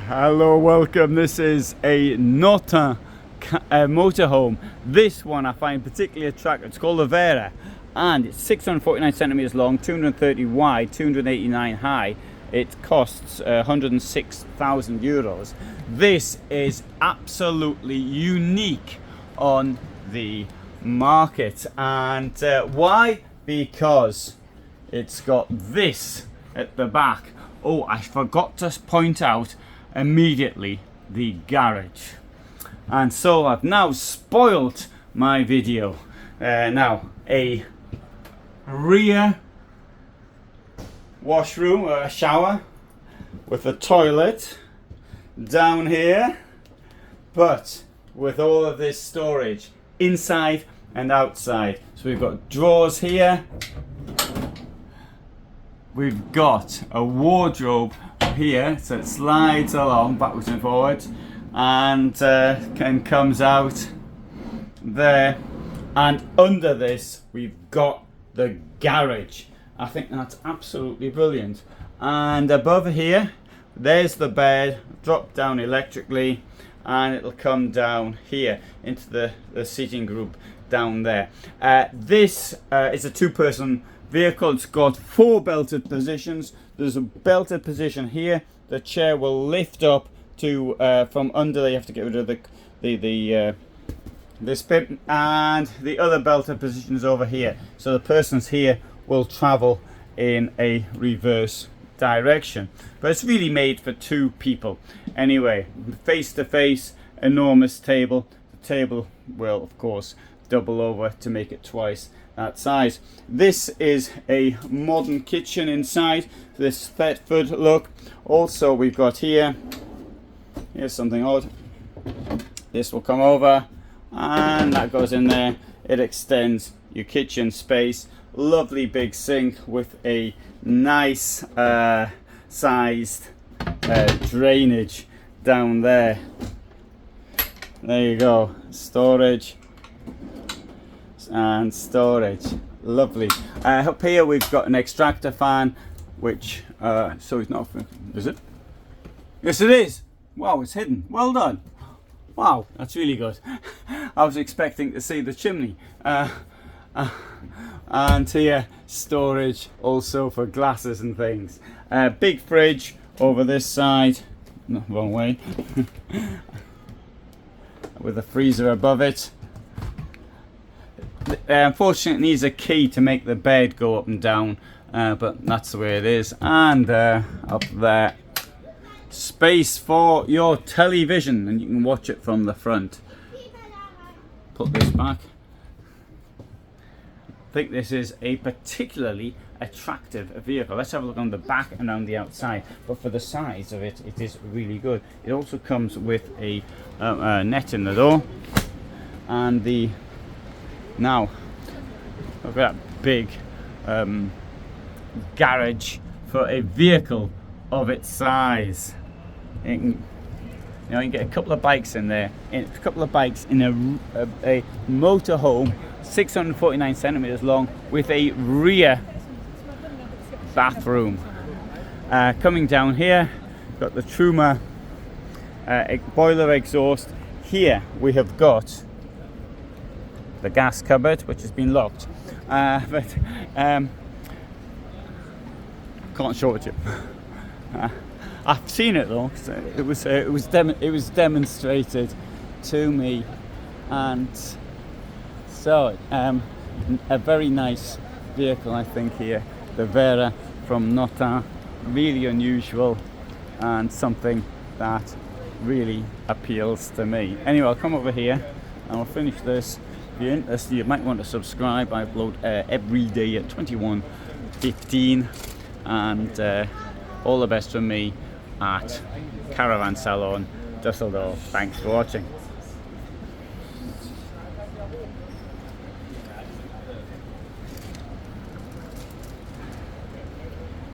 Hello, welcome. This is a Notin motorhome. This one I find particularly attractive. It's called the Vera, and it's 649 centimeters long, 230 wide, 289 high. It costs 106,000 euros. This is absolutely unique on the market, and why? Because it's got this at the back. Oh, I forgot to point out immediately the garage, and so I've now spoilt my video. Now a rear washroom or a shower with a toilet down here, but with all of this storage inside and outside. So we've got drawers here, we've got a wardrobe here, so it slides along backwards and forwards, and comes out there, and under this we've got the garage. I think that's absolutely brilliant. And above here, there's the bed, drop down electrically, and it'll come down here into the seating group down there. This is a two-person vehicle. It's got 4 belted positions. There's a belted position here. The chair will lift up to from under there. You have to get rid of this bit, and the other belted position is over here. So the person's here will travel in a reverse direction, but it's really made for 2 people. Anyway, face to face, enormous table. The table will of course double over to make it twice that size. This is a modern kitchen inside, this Thetford look. Also we've got here's something odd. This will come over and that goes in there. It extends your kitchen space. Lovely big sink with a nice sized drainage down there. There you go, storage and storage. Lovely. Up here we've got an extractor fan, which so it's not, is it? Yes it is. Wow, it's hidden. Well done. Wow, that's really good. I was expecting to see the chimney. And here storage also for glasses and things. Big fridge over this side, no, wrong way, with a freezer above it. Unfortunately it needs a key to make the bed go up and down, but that's the way it is. And up there, space for your television, and you can watch it from the front. Put this back. I think this is a particularly attractive vehicle. Let's have a look on the back and on the outside, but for the size of it, it is really good. It also comes with a net in the door, and the now look at that big garage for a vehicle of its size. You can get a couple of bikes in there, a couple of bikes in a motorhome, 649 centimeters long, with a rear bathroom. Coming down here, got the Truma boiler exhaust. Here we have got the gas cupboard, which has been locked, but can't show it to you. I've seen it though. It was demonstrated to me, and so a very nice vehicle, I think, here, the Vera from Notin. Really unusual and something that really appeals to me. Anyway, I'll come over here and I'll finish this. If you're interested, you might want to subscribe. I upload every day at 21:15, and all the best from me at Caravan Salon Düsseldorf. Thanks for watching.